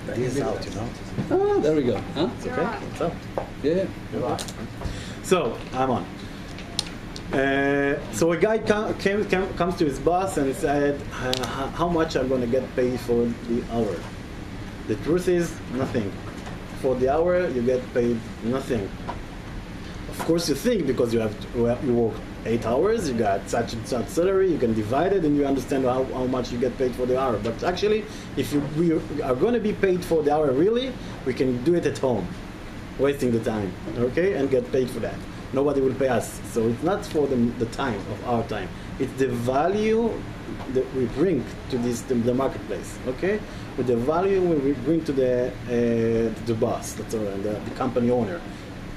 This is out, you know. Oh, there we go. Huh? It's okay. What's up? Yeah. So I'm on. So a guy comes to his boss and said, "How much I'm going to get paid for the hour?" The truth is, nothing. For the hour, you get paid nothing. Of course, you think because you work 8 hours, you got such and such salary, you can divide it, and you understand how much you get paid for the hour. But actually, if we are going to be paid for the hour really, we can do it at home, wasting the time, okay, and get paid for that. Nobody will pay us. So it's not for the time of our time. It's the value that we bring to the marketplace, okay? With the value we bring to the boss, that's all, and the company owner.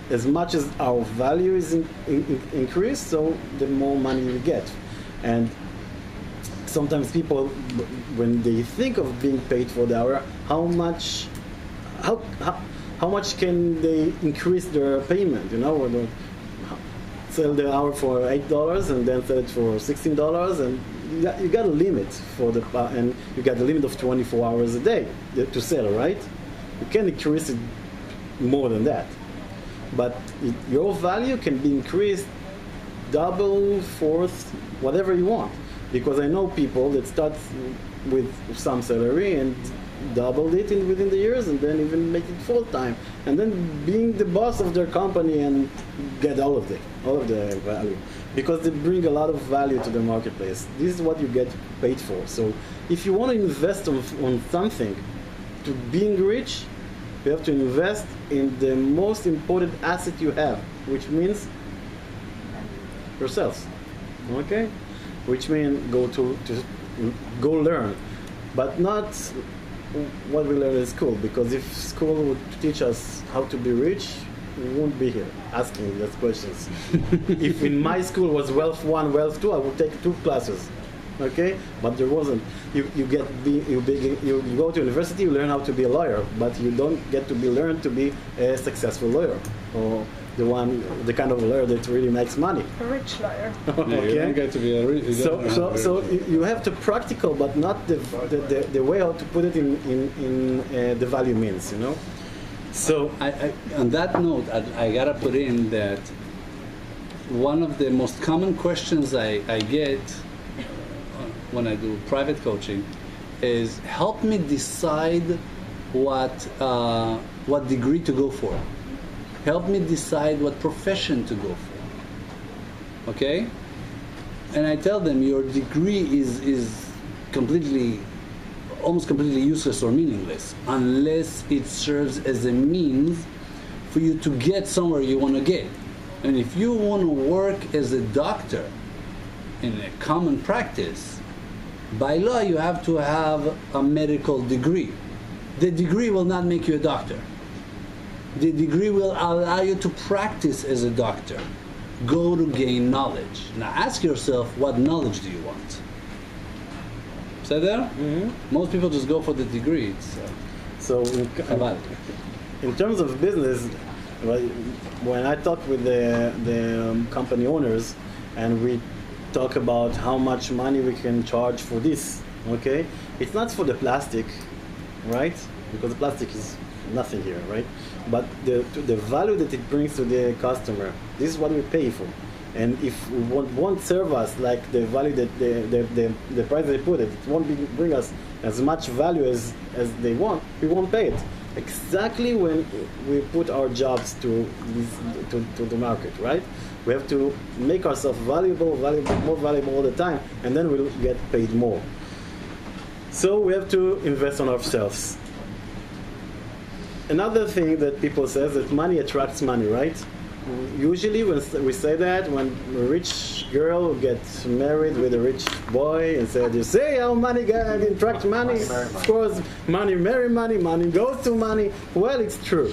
As much as our value is increased, so the more money we get. And sometimes people, when they think of being paid for the hour, how much can they increase their payment? You know, sell the hour for $8 and then sell it for $16, and you got a limit and you got a limit of 24 hours a day to sell, right? You can increase it more than that, but your value can be increased double, fourth, whatever you want. Because I know people that start with some salary and doubled it within the years, and then even make it full time, and then being the boss of their company and get all of the value, because they bring a lot of value to the marketplace. This is what you get paid for. So if you want to invest on something to being rich, you have to invest in the most important asset you have, which means yourselves. Okay, which means go learn, but not what we learn in school, because if school would teach us how to be rich, we won't be here asking those questions. If in my school was wealth 1, wealth 2, I would take 2 classes, okay? But there wasn't. You go to university, you learn how to be a lawyer, but you don't get to learn to be a successful lawyer, or the kind of lawyer that really makes money. A rich lawyer. Okay. You don't get to be a rich. So you have to practical, but not the way how to put it in the value means, you know. So I on that note, I gotta put in that one of the most common questions I get when I do private coaching is, help me decide what degree to go for. Help me decide what profession to go for. Okay? And I tell them, your degree is almost completely useless or meaningless unless it serves as a means for you to get somewhere you want to get. And if you want to work as a doctor in a common practice, by law you have to have a medical degree. The degree will not make you a doctor. The degree will allow you to practice as a doctor. Go to gain knowledge. Now ask yourself, what knowledge do you want? Is that there? Mm-hmm. Most people just go for the degree. So in terms of business, when I talk with the company owners and we talk about how much money we can charge for this, okay? It's not for the plastic, right? Because the plastic is nothing here, right? But the value that it brings to the customer, this is what we pay for. And if we won't serve us like the value that the price they put it won't bring us as much value as they want, we won't pay it. Exactly when we put our jobs to the market, right? We have to make ourselves more valuable all the time, and then we'll get paid more. So we have to invest on ourselves. Another thing that people say is that money attracts money, right? Usually when we say that, when a rich girl gets married with a rich boy and said, you say how money can attract money? Of course, money marry money, money goes to money. Well, it's true.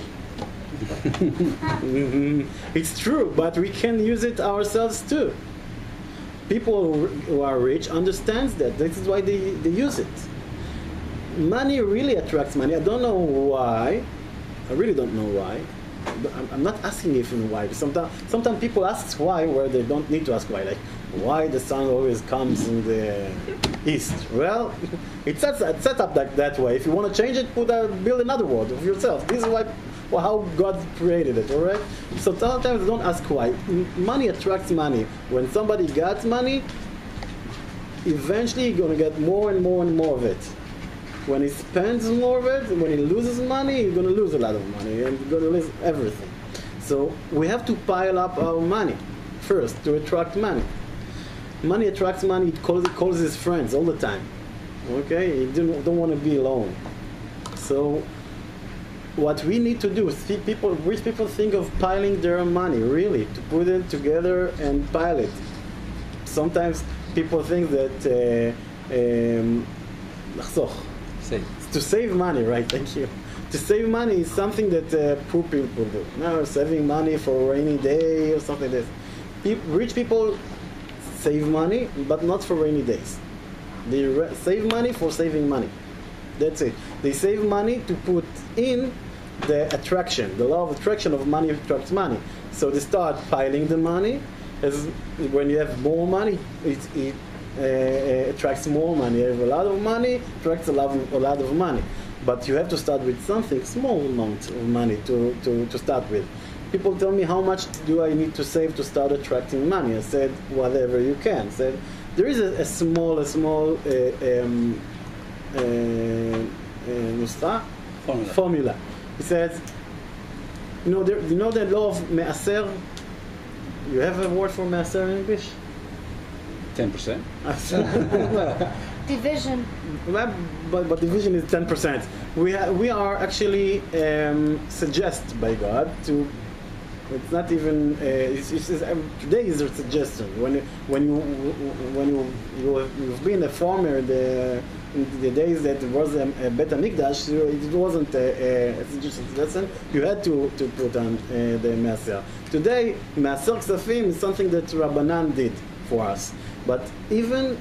It's true, but we can use it ourselves too. People who are rich understand that. This is why they use it. Money really attracts money. I don't know why. I really don't know why. I'm not asking if and why. Sometimes people ask why where they don't need to ask why. Like, Why the sun always comes in the east? Well, it's set up like that way. If you want to change it, build another world of yourself. This is how God created it, all right? So sometimes don't ask why. Money attracts money. When somebody gets money, eventually you're going to get more and more and more of it. When he spends more of it, when he loses money, you're going to lose a lot of money, and you're going to lose everything. So we have to pile up our money first to attract money. Money attracts money. It calls his friends all the time. Okay, you don't want to be alone. So what we need to do, rich people think of piling their money, really, to put it together and pile it. Sometimes people think that to save money, right? Thank you. To save money is something that poor people do. No, saving money for a rainy day or something like this. Rich people save money, but not for rainy days. They save money for saving money. That's it. They save money to put in the attraction. The law of attraction of money attracts money. So they start piling the money. As when you have more money, it attracts more money. You have a lot of money, attracts a lot of money. But you have to start with something, small amount of money to start with. People tell me, how much do I need to save to start attracting money? I said, whatever you can. I said, there is a small formula. He says, you know the law of me'aser? You have a word for me'aser in English? 10%. Division. But division is 10%. We are actually suggested by God to. It's not even. Today is a suggestion. You've been a farmer in the days that there was a Bet HaMikdash, it wasn't a suggestion. You had to put on the Me'aser. Today, Me'aser Ksafim is something that Rabbanan did for us. But even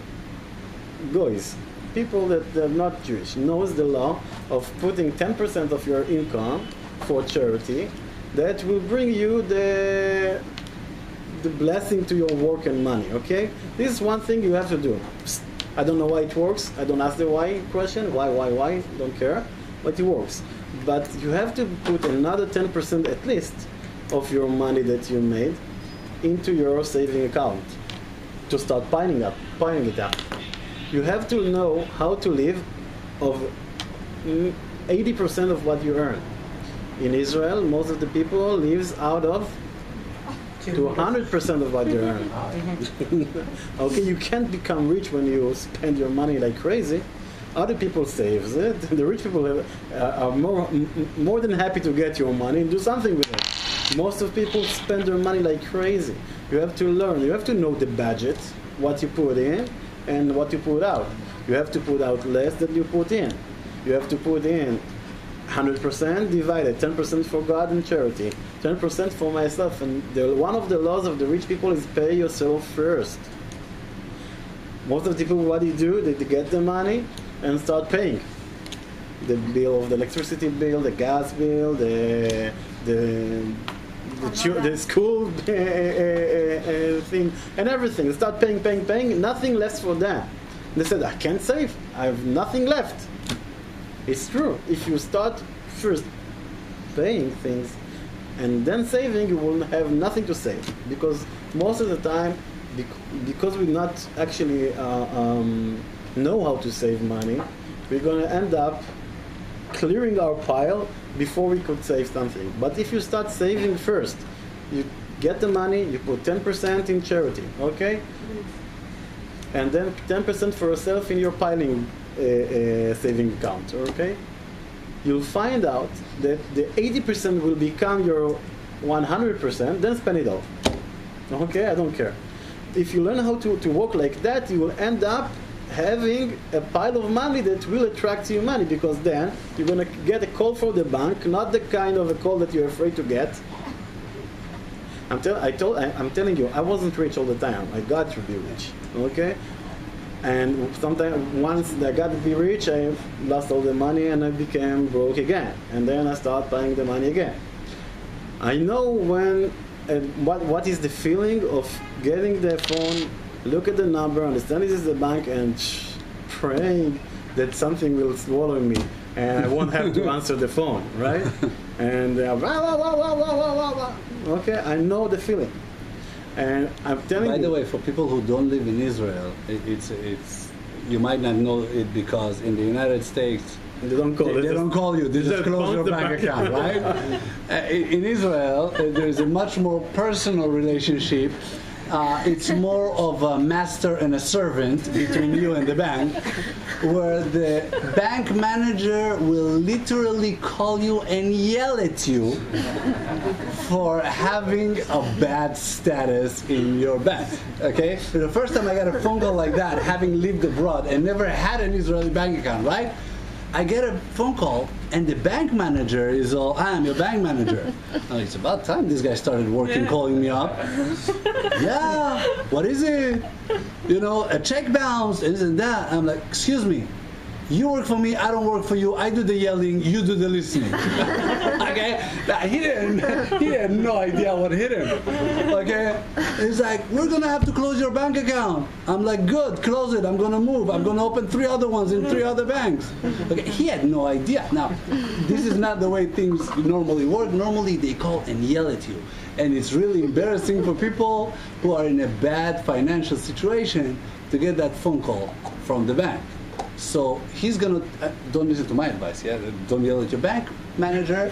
goys, people that are not Jewish, knows the law of putting 10% of your income for charity. That will bring you the blessing to your work and money, okay? This is one thing you have to do. I don't know why it works. I don't ask the why question. Why? Don't care. But it works. But you have to put another 10% at least of your money that you made into your saving account to start piling it up. You have to know how to live of 80% of what you earn. In Israel, most of the people lives out of to 100% of what they earn. Okay, you can't become rich when you spend your money like crazy. Other people save it. The rich people are more than happy to get your money and do something with it. Most of people spend their money like crazy. You have to learn. You have to know the budget, what you put in and what you put out. You have to put out less than you put in. You have to put in 100% divided, 10% for God and charity, 10% for myself. And one of the laws of the rich people is pay yourself first. Most of the people, what do? They get the money and start paying. The bill of the electricity bill, the gas bill, the school thing, and everything. They start paying, nothing left for them. They said, I can't save, I have nothing left. It's true. If you start first paying things and then saving, you will have nothing to save. Because most of the time, because we not actually know how to save money, we're going to end up clearing our pile before we could save something. But if you start saving first, you get the money, you put 10% in charity, okay? And then 10% for yourself in your piling saving account, okay? You'll find out that the 80% will become your 100%, then spend it all. Okay, I don't care. If you learn how to work like that, you will end up having a pile of money that will attract you money, because then you're going to get a call from the bank, not the kind of a call that you're afraid to get. I'm telling you, I wasn't rich all the time. I got to be rich, okay? And sometimes, once I got to be rich, I lost all the money and I became broke again. And then I start paying the money again. I know when, what is the feeling of getting the phone look at the number, understand this is the bank, and praying that something will swallow me and I won't have to answer the phone, right? And okay, I know the feeling. And I'm telling you. By the way, for people who don't live in Israel, it's you might not know it because in the United States they don't call they don't call you. They just close your bank account, right? In Israel, there's a much more personal relationship. It's more of a master and a servant between you and the bank, where the bank manager will literally call you and yell at you for having a bad status in your bank. Okay? The first time I got a phone call like that, having lived abroad and never had an Israeli bank account, right? I get a phone call, and the bank manager is all, I'm your bank manager. Oh, it's about time this guy started working, calling me up. Yeah, what is it? You know, a check bounced, and this and that. I'm like, excuse me, you work for me, I don't work for you. I do the yelling, you do the listening. Okay? Now, he had no idea what hit him. Okay? He's like, we're gonna have to close your bank account. I'm like, good, close it. I'm gonna move. I'm gonna open 3 other ones in 3 other banks. Okay? He had no idea. Now, this is not the way things normally work. Normally, they call and yell at you. And it's really embarrassing for people who are in a bad financial situation to get that phone call from the bank. So he's gonna, don't listen to my advice, yeah? Don't yell at your bank manager.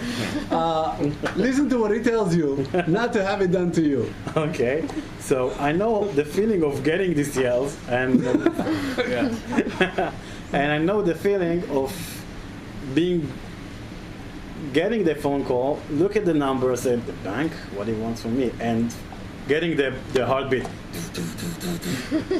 Listen to what he tells you, not to have it done to you. Okay, so I know the feeling of getting these yells, and and I know the feeling of getting the phone call, look at the number, say, the bank, what he wants from me, and getting the heartbeat.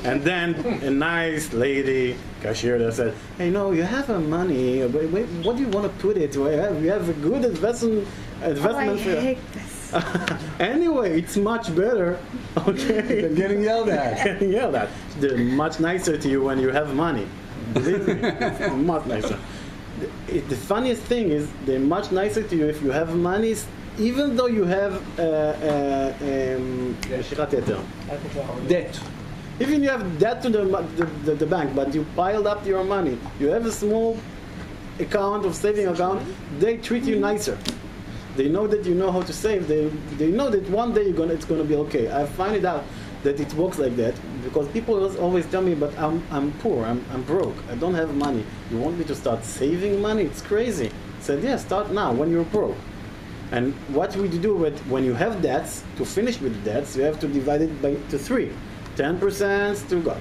And then a nice lady cashier that said, hey, no, you have money, but what do you want to put it? We have a good investment I for hate this. Anyway, it's much better, okay? Than getting yelled at. Getting yelled at. They're much nicer to you when you have money. Believe me, it's much nicer. The funniest thing is they're much nicer to you if you have money, even though you have Debt. even you have debt to the bank, but you piled up your money. You have a small account of saving account. They treat you nicer. They know that you know how to save. They know that one day it's gonna be okay. I find it out that it works like that because people always tell me, but I'm poor. I'm broke. I don't have money. You want me to start saving money? It's crazy. I said, yeah, start now when you're broke. And what we do when you have debts, to finish with the debts, you have to divide it to 3. 10% to God.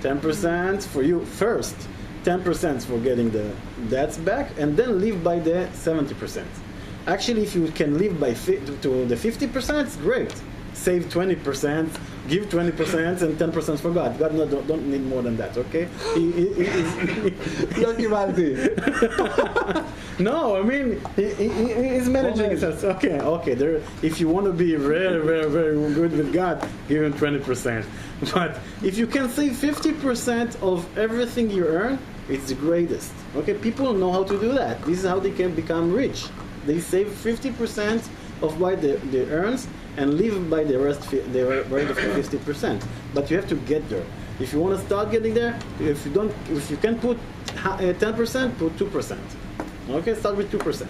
10% for you first. 10% for getting the debts back, and then live by the 70%. Actually, if you can live by to the 50%, it's great. Save 20%, give 20%, and 10% for God. God don't need more than that, okay? No, I mean, he's managing it. Okay. There, if you want to be very, very, very good with God, give him 20%. But if you can save 50% of everything you earn, it's the greatest. Okay, people know how to do that. This is how they can become rich. They save 50% of what they earn and live by the rest of the 50%. But you have to get there. If you want to start getting there, if you can put 10%, put 2%. Okay, start with 2%.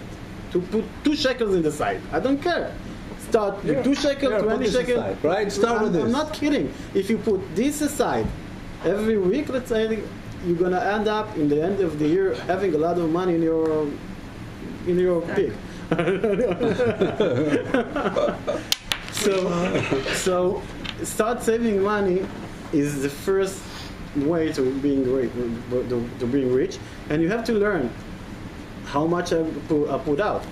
To put 2 shekels in the side. I don't care. Start with 2 shekels, 20 shekels. Aside, right? Start with this. I'm not kidding. If you put this aside every week, let's say, you're gonna end up in the end of the year having a lot of money in your pig. So start saving money is the first way to being rich, and you have to learn how much I put out.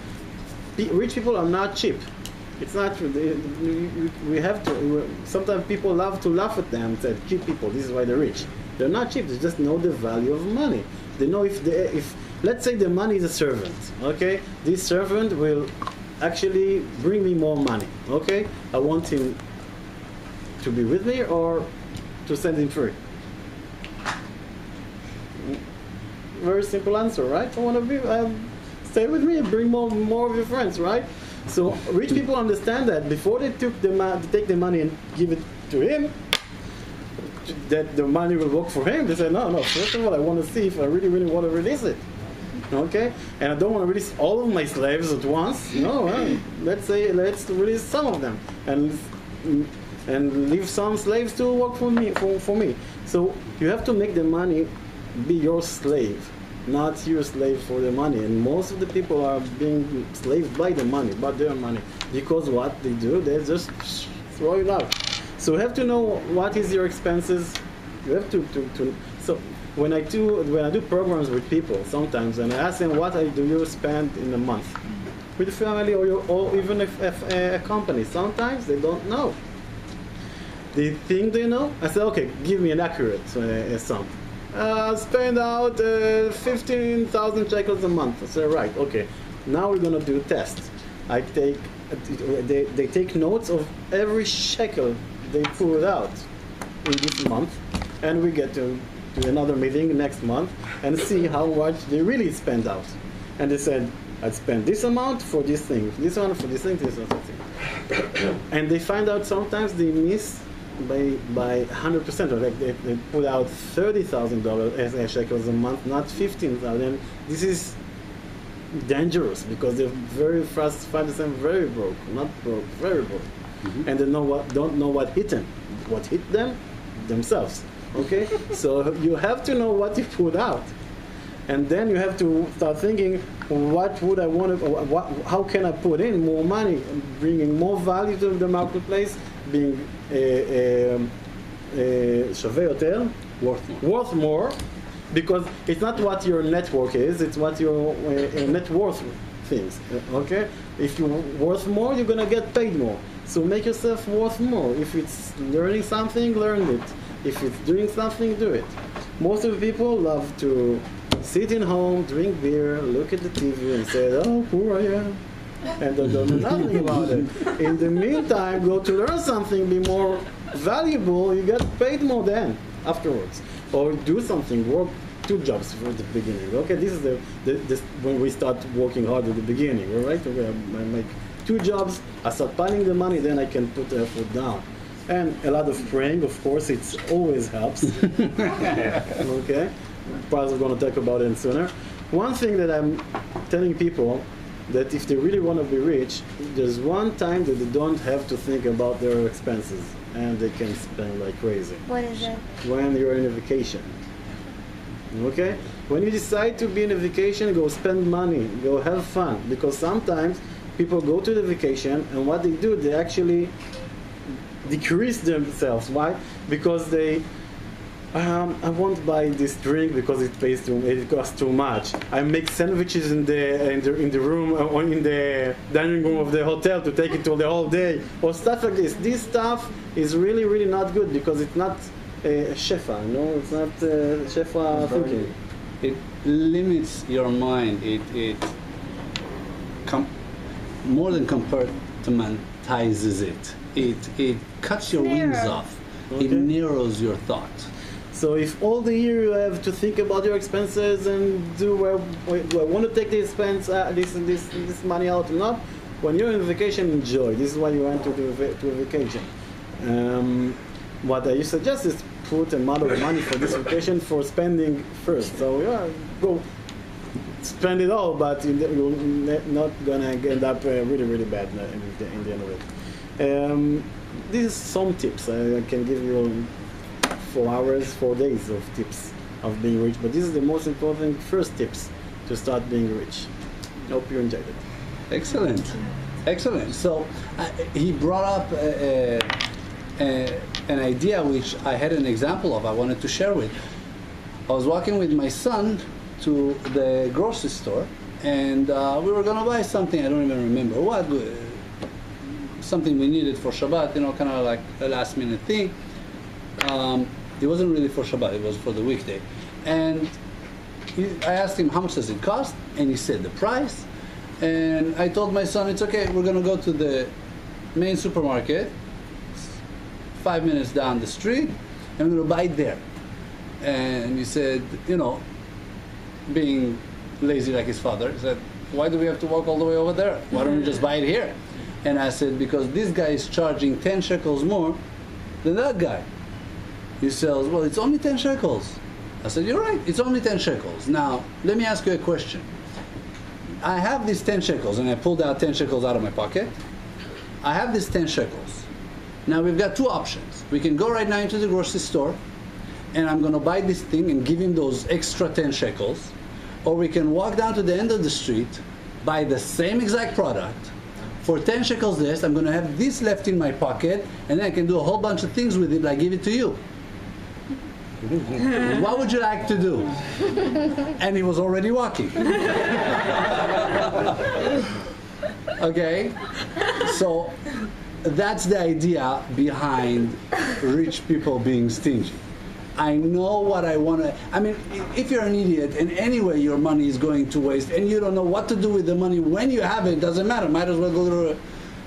Rich people are not cheap. It's not. We have to. Sometimes people love to laugh at them and say, cheap people. This is why they're rich. They're not cheap. They just know the value of money. They know if let's say the money is a servant. Okay, this servant will actually bring me more money. Okay, I want him to be with me or to send him free. Very simple answer, right? I want to be stay with me and bring more of your friends, right? So rich people understand that before they take the money and give it to him, that the money will work for him. They say, no. First of all, I want to see if I really, really want to release it. Okay, and I don't want to release all of my slaves at once. No, let's release some of them and leave some slaves to work for me. For me. So you have to make the money be your slave, not your slave for the money. And most of the people are being slaved by the money, by their money, because what they do, they just throw it out. So you have to know what is your expenses. You have to so. When I do programs with people sometimes, and I ask them what do you spend in a month with the family or even if a company, sometimes they don't know. They think they know. I say, okay, give me an accurate sum. Spend out 15,000 shekels a month. I say, right, okay. Now we're gonna do a test. They take notes of every shekel they put out in this month, and we get to another meeting next month and see how much they really spend out. And they said, I'd spend this amount for this thing, this one for this thing, this other thing. And they find out sometimes they miss by 100%. Like they put out $30,000 shekels a month, not 15,000. This is dangerous because they're very fast, find themselves very broke, not broke, very broke. Mm-hmm. And they don't know what hit them, themselves. Okay, so you have to know what you put out, and then you have to start thinking, what would I want to? How can I put in more money, bringing more value to the marketplace, being שווה יותר, worth more, because it's not what your network is; it's what your net worth things. Okay, if you're worth more, you're gonna get paid more. So make yourself worth more. If it's learning something, learn it. If it's doing something, do it. Most of the people love to sit in home, drink beer, look at the TV and say, oh, poor I am. And don't do nothing about it. In the meantime, go to learn something, be more valuable, you get paid more then, afterwards. Or do something, work 2 jobs from the beginning. Okay, this is when we start working hard at the beginning, all right? Okay, I make 2 jobs, I start piling the money, then I can put the effort down. And a lot of praying, of course, it always helps. Okay, probably we're going to talk about it sooner. One thing that I'm telling people, that if they really want to be rich, there's one time that they don't have to think about their expenses, and they can spend like crazy. What is it? When you're in a vacation. Okay? When you decide to be in a vacation, go spend money, go have fun, because sometimes people go to the vacation, and what they do, they actually decrease themselves. Why? Because they I won't buy this drink because it costs too much. I make sandwiches in the room or in the dining room of the hotel to take it to the whole day, or stuff like this. This stuff is really not good because it's not shefa. It's not shefa thinking. It limits your mind. It more than compartmentizes it. It cuts your wings off. Okay. It narrows your thought. So if all the year you have to think about your expenses and do I want to take this expense, this money out or not, when you're on vacation, enjoy. This is why you went to a vacation. What I suggest is put a amount of money for this vacation for spending first. So go spend it all, but you're not gonna end up really bad in the end of it. These are some tips I can give you. 4 hours, 4 days of tips of being rich, but this is the most important first tips to start being rich. Hope you enjoyed it. Excellent. So he brought up an idea which I had an example of. I wanted to share with. I was walking with my son to the grocery store, and we were gonna buy something. I don't even remember what. Something we needed for Shabbat, kind of like a last minute thing. It wasn't really for Shabbat, it was for the weekday. And I asked him, how much does it cost? And he said the price. And I told my son, it's okay, we're going to go to the main supermarket, 5 minutes down the street, and we're going to buy it there. And he said, being lazy like his father, he said, why do we have to walk all the way over there? Why don't we just buy it here? And I said, because this guy is charging 10 shekels more than that guy. He says, well, it's only 10 shekels. I said, you're right, it's only 10 shekels. Now, let me ask you a question. I have these 10 shekels, and I pulled out 10 shekels out of my pocket. I have these 10 shekels. Now, we've got two options. We can go right now into the grocery store, and I'm going to buy this thing and give him those extra 10 shekels. Or we can walk down to the end of the street, buy the same exact product. For 10 shekels less, I'm going to have this left in my pocket, and then I can do a whole bunch of things with it, like give it to you. What would you like to do? And he was already walking. Okay? So that's the idea behind rich people being stingy. I know what I want to... I mean, if you're an idiot and anyway your money is going to waste and you don't know what to do with the money when you have it, doesn't matter. Might as well go to a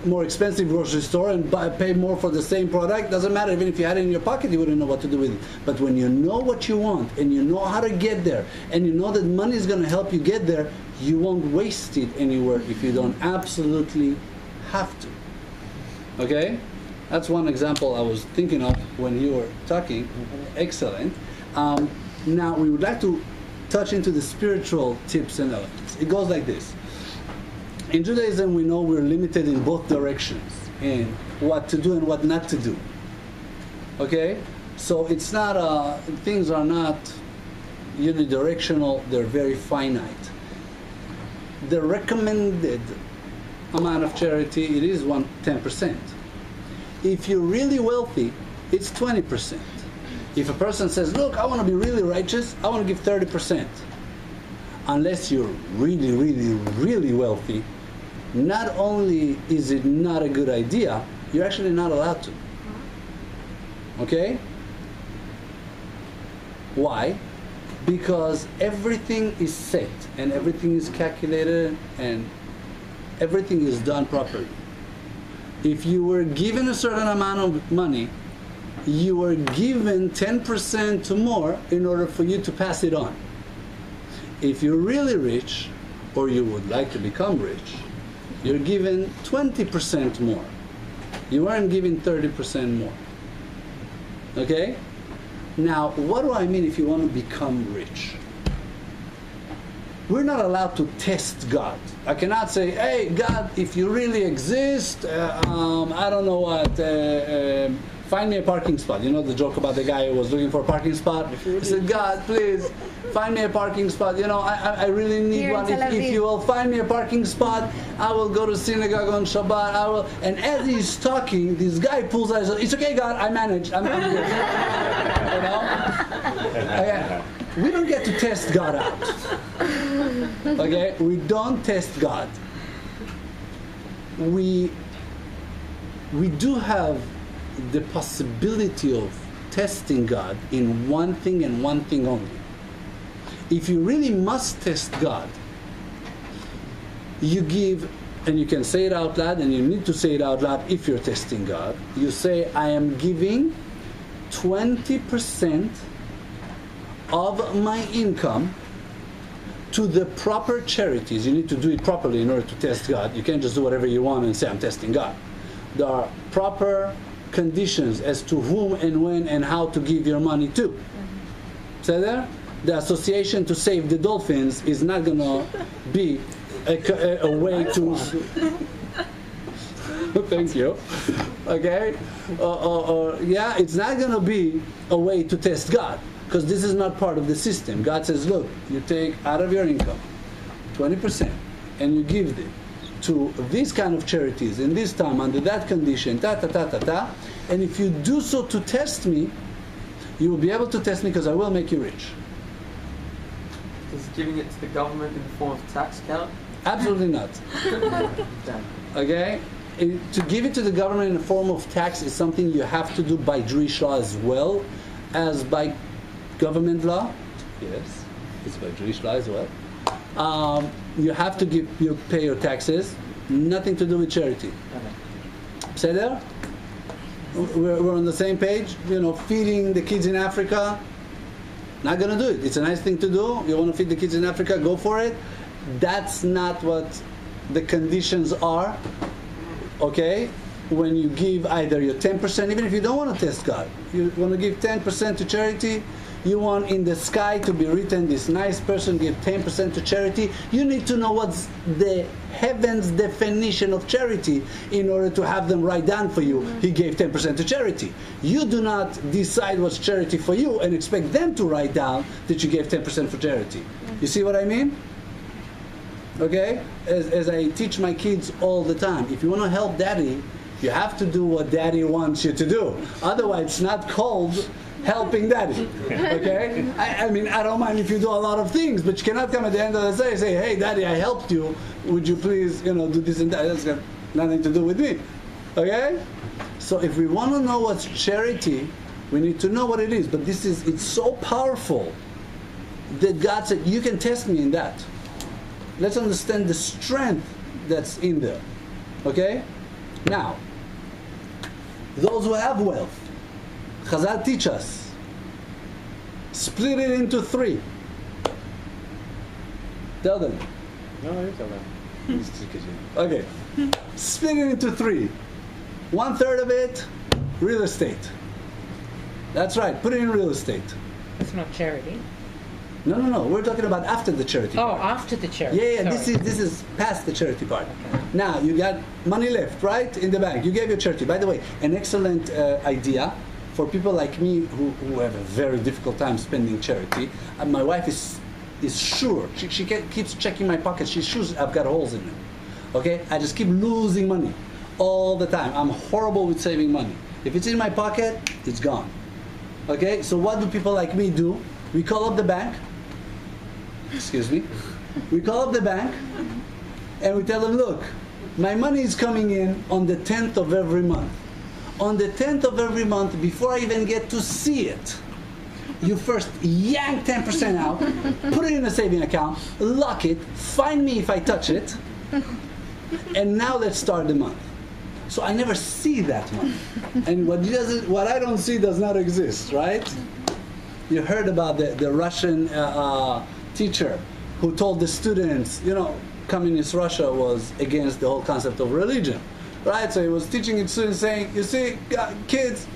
more expensive grocery store and pay more for the same product. Doesn't matter. Even if you had it in your pocket, you wouldn't know what to do with it. But when you know what you want and you know how to get there and you know that money is going to help you get there, you won't waste it anywhere if you don't absolutely have to. Okay? That's one example I was thinking of when you were talking. Excellent. Now we would like to touch into the spiritual tips and elements. It goes like this. In Judaism, we know we're limited in both directions in what to do and what not to do. Okay? So it's not, things are not unidirectional, they're very finite. The recommended amount of charity, it is 10%. If you're really wealthy, it's 20%. If a person says, look, I want to be really righteous, I want to give 30%. Unless you're really, really, really wealthy, not only is it not a good idea, you're actually not allowed to. Okay? Why? Because everything is set and everything is calculated and everything is done properly. If you were given a certain amount of money, you were given 10% to more in order for you to pass it on. If you're really rich, or you would like to become rich, you're given 20% more. You weren't given 30% more. Okay? Now, what do I mean if you want to become rich? We're not allowed to test God. I cannot say, hey, God, if you really exist, I don't know what, find me a parking spot. You know the joke about the guy who was looking for a parking spot? He said, God, please, find me a parking spot. You know, I really need Here one. in Tel If Aviv. you will find me a parking spot, I will go to synagogue on Shabbat. I will. And as he's talking, this guy pulls out, he says, it's okay, God, I manage. I'm good. You know? We don't get to test God out. Okay? We don't test God. We do have the possibility of testing God in one thing and one thing only. If you really must test God, you give, and you can say it out loud, and you need to say it out loud if you're testing God. You say, I am giving 20% of my income to the proper charities. You need to do it properly in order to test God. You can't just do whatever you want and say, I'm testing God. There are proper conditions as to whom and when and how to give your money to. Say there? The Association to Save the Dolphins is not going to be a way to... Thank you. Okay? Yeah, it's not going to be a way to test God, because this is not part of the system. God says, look, you take out of your income 20% and you give it to these kind of charities in this time under that condition, and if you do so to test me, you will be able to test me because I will make you rich. Is giving it to the government in the form of tax count? Absolutely not. Okay? To give it to the government in the form of tax is something you have to do by Jewish law as well as by government law. Yes, it's by Jewish law as well. You have to pay your taxes. Nothing to do with charity. Say there? We're on the same page. You know, feeding the kids in Africa. Not gonna do it. It's a nice thing to do. You want to feed the kids in Africa? Go for it. That's not what the conditions are. Okay? when you give either your 10%, even if you don't want to test God, you want to give 10% to charity, you want in the sky to be written, this nice person give 10% to charity, you need to know what's the heaven's definition of charity in order to have them write down for you, he gave 10% to charity. You do not decide what's charity for you and expect them to write down that you gave 10% for charity. You see what I mean? Okay? As I teach my kids all the time, if you want to help daddy, you have to do what daddy wants you to do. Otherwise, it's not called helping daddy. Okay? I mean, I don't mind if you do a lot of things, but you cannot come at the end of the day and say, hey, daddy, I helped you. Would you please, do this and that? That's got nothing to do with me. Okay? So if we want to know what's charity, we need to know what it is. But it's so powerful that God said, you can test me in that. Let's understand the strength that's in there. Okay? Now, those who have wealth, Chazal teach us, split it into 3. Tell them. No, you tell them. Okay. Split it into 3. 1/3 of it, real estate. That's right, put it in real estate. It's not charity. No. We're talking about after the charity part. After the charity. Yeah. Sorry. This is past the charity part. Now you got money left, right, in the bank. You gave your charity. By the way, an excellent idea for people like me who have a very difficult time spending charity. My wife is sure. She keeps checking my pockets. She's sure I've got holes in them. Okay, I just keep losing money all the time. I'm horrible with saving money. If it's in my pocket, it's gone. Okay, so what do people like me do? We call up the bank. Excuse me. We call up the bank and we tell them, look, my money is coming in on the 10th of every month. On the 10th of every month, before I even get to see it, you first yank 10% out, put it in a saving account, lock it, find me if I touch it, and now let's start the month. So I never see that month. And what I don't see does not exist, right? You heard about the Russian teacher who told the students, communist Russia was against the whole concept of religion, right? So he was teaching his students saying, you see, kids,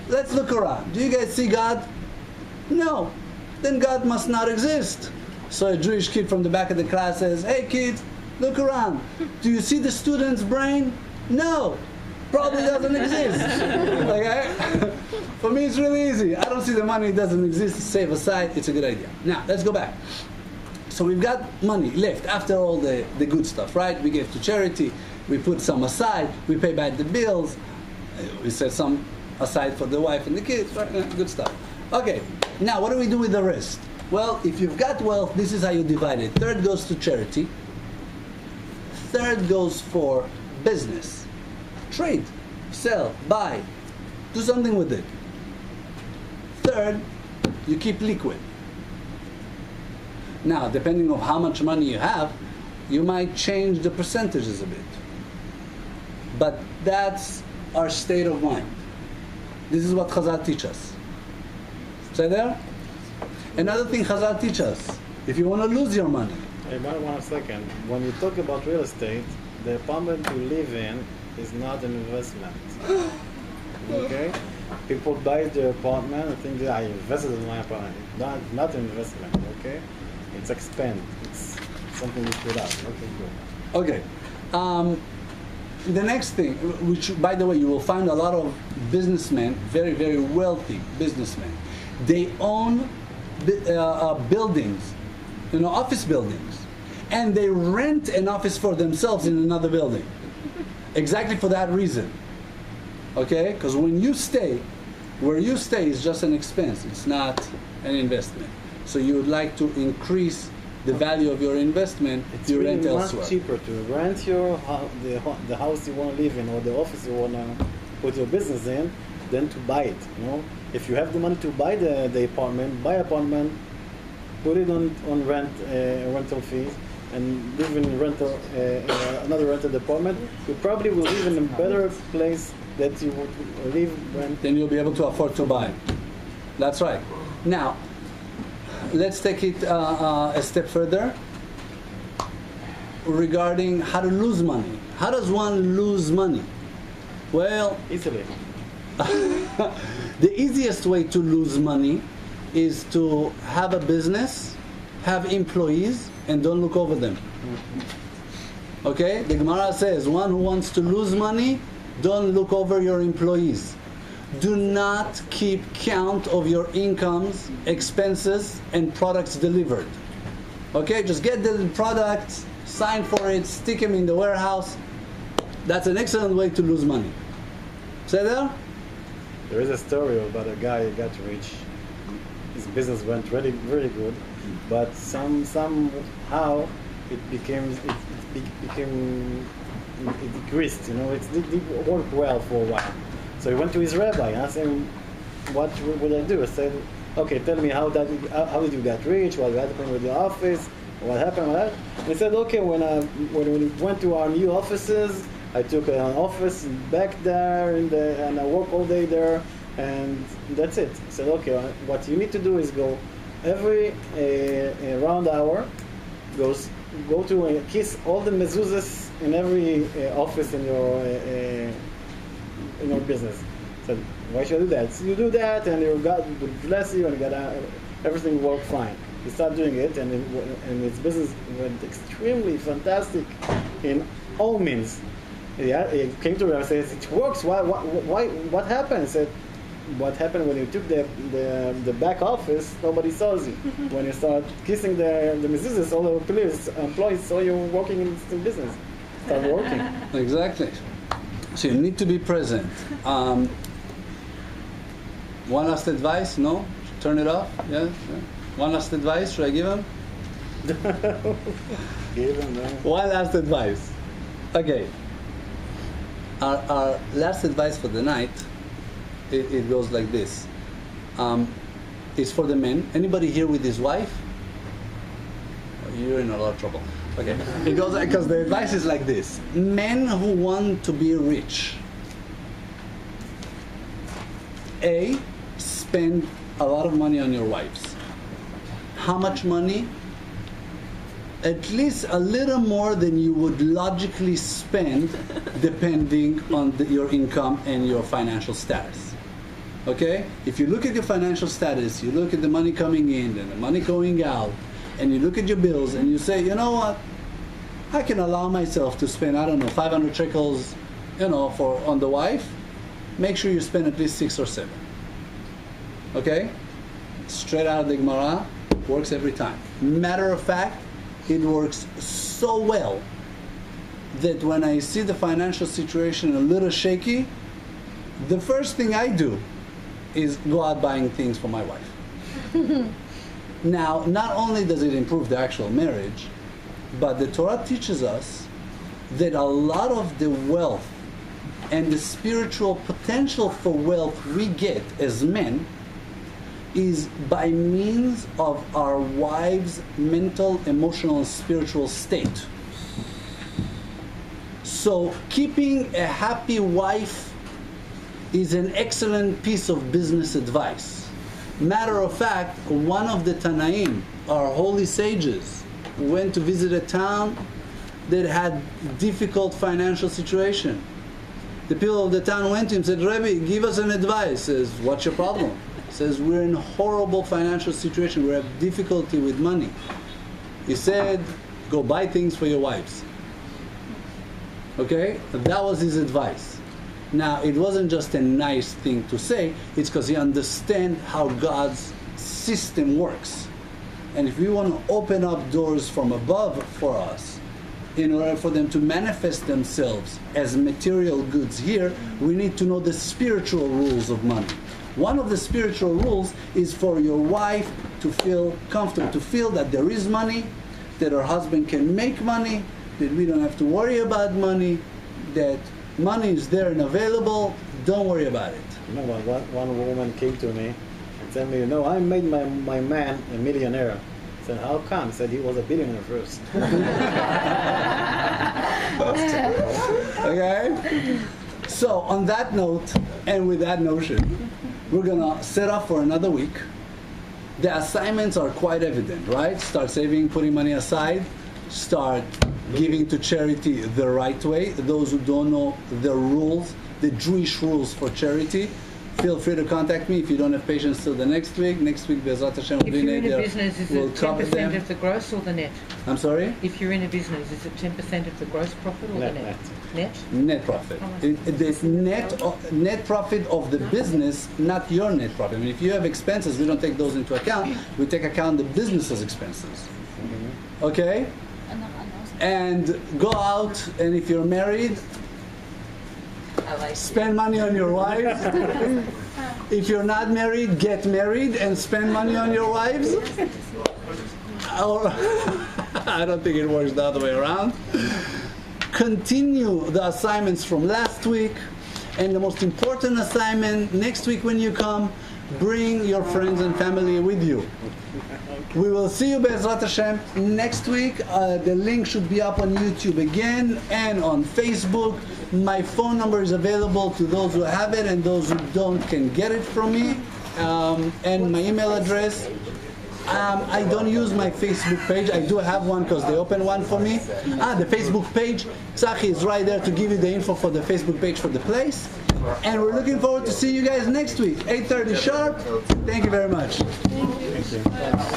let's look around. Do you guys see God? No. Then God must not exist. So a Jewish kid from the back of the class says, hey kids, look around. Do you see the student's brain? No. Probably doesn't exist. Okay? For me, it's really easy. I don't see the money, it doesn't exist, save aside, it's a good idea. Now, let's go back. So we've got money left after all the good stuff, right? We gave to charity, we put some aside, we pay back the bills, we set some aside for the wife and the kids, right? Good stuff. Okay, now what do we do with the rest? Well, if you've got wealth, this is how you divide it. 1/3 goes to charity, 1/3 goes for business. Trade, sell, buy, do something with it. 1/3, you keep liquid. Now, depending on how much money you have, you might change the percentages a bit. But that's our state of mind. This is what Chazal teach us. Say there? Another thing Chazal teach us, if you want to lose your money. Hey, one second. When you talk about real estate, the apartment you live in is not an investment. Okay? People buy the apartment and think that I invested in my apartment. Not an investment, okay? It's expense. It's something you put out. Okay, good. Okay. The next thing, which by the way, you will find a lot of businessmen, very, very wealthy businessmen. They own buildings, office buildings, and they rent an office for themselves in another building. Exactly for that reason. Okay? Because when you stay, where you stay is just an expense. It's not an investment. So you would like to increase the value of your investment, it's you really rent much elsewhere. cheaper to rent the house you want to live in or the office you want to put your business in than to buy it. If you have the money to buy the apartment, buy apartment, put it on rental fees, and live in another rented apartment, you probably will live in a better place that you would live when. Then you'll be able to afford to buy. That's right. Now, let's take it a step further regarding how to lose money. How does one lose money? Well, Easily. the easiest way to lose money is to have a business, have employees, and don't look over them. Okay? The Gemara says, one who wants to lose money, don't look over your employees. Do not keep count of your incomes, expenses, and products delivered. Okay? Just get the products, sign for it, stick them in the warehouse. That's an excellent way to lose money. Say there? There is a story about a guy who got rich. His business went really, really good, but somehow it decreased. You know, it didn't work well for a while. So he went to his rabbi and asked him, "What would I do?" I said, "Okay, tell me how did you get rich? What happened with your office? What happened?" And he said, "Okay, when we went to our new offices, I took an office back there and I work all day there, and that's it." I said, "Okay, what you need to do is go every round hour, go to kiss all the mezuzahs in every office in your business." I said, "Why should I do that?" So you do that, and your God will bless you, and everything will work fine. He started doing it, and his business went extremely fantastic in all means. Yeah, he came to me and said, "It works. Why? What happened?" I said, "What happened when you took the back office? Nobody saw you. When you start kissing the mezuzahs, all the employees saw you working in the business. Start working." Exactly. So you need to be present. One last advice? No? Turn it off? Yeah? One last advice? Should I give him? Give him, no. One last advice. Okay. Our last advice for the night, it goes like this. It's for the men. Anybody here with his wife? You're in a lot of trouble. Okay. It goes because the advice is like this. Men who want to be rich. A, spend a lot of money on your wives. How much money? At least a little more than you would logically spend depending on your income and your financial status. Okay? If you look at your financial status, you look at the money coming in and the money going out, and you look at your bills and you say, "You know what? I can allow myself to spend, 500 shekels, on the wife." Make sure you spend at least 6 or 7. Okay? Straight out of the Gemara, works every time. Matter of fact, it works so well that when I see the financial situation a little shaky, the first thing I do is go out buying things for my wife. Now, not only does it improve the actual marriage, but the Torah teaches us that a lot of the wealth and the spiritual potential for wealth we get as men is by means of our wives' mental, emotional, and spiritual state. So keeping a happy wife is an excellent piece of business advice. Matter of fact, one of the Tanaim, our holy sages, went to visit a town that had difficult financial situation. The people of the town went to him and said, "Rebbe, give us an advice." He says, "What's your problem?" He says, "We're in a horrible financial situation. We have difficulty with money." He said, "Go buy things for your wives." Okay? That was his advice. Now, it wasn't just a nice thing to say, it's because he understands how God's system works. And if we want to open up doors from above for us, in order for them to manifest themselves as material goods here, we need to know the spiritual rules of money. One of the spiritual rules is for your wife to feel comfortable, to feel that there is money, that her husband can make money, that we don't have to worry about money, that money is there and available, don't worry about it. You know, one woman came to me and said me, "I made my man a millionaire." I said, "How come?" He said, "He was a billionaire first." Okay? So on that note, and with that notion, we're gonna set up for another week. The assignments are quite evident, right? Start saving, putting money aside, start giving to charity the right way. Those who don't know the rules, the Jewish rules for charity. Feel free to contact me if you don't have patience till the next week. Next week, Be'ezrat Hashem, If you're in a business, is we'll it cover 10% them. of the gross or the net? I'm sorry? If you're in a business, is it 10% of the gross profit or Net, the net? net. Net? Net profit. How much? The net profit of the business, not your net profit. I mean, if you have expenses, we don't take those into account. We take account the business's expenses. Okay? And go out, and if you're married, spend money on your wives. If you're not married, get married and spend money on your wives. Or I don't think it works the other way around. Continue the assignments from last week. And the most important assignment, next week when you come, bring your friends and family with you. We will see you, Be'ezrat Hashem, next week. The link should be up on YouTube again and on Facebook. My phone number is available to those who have it, and those who don't can get it from me. And my email address. I don't use my Facebook page. I do have one because they open one for me. The Facebook page. Tzachi is right there to give you the info for the Facebook page for the place. And we're looking forward to see you guys next week, 8:30 sharp. Thank you very much. Thank you.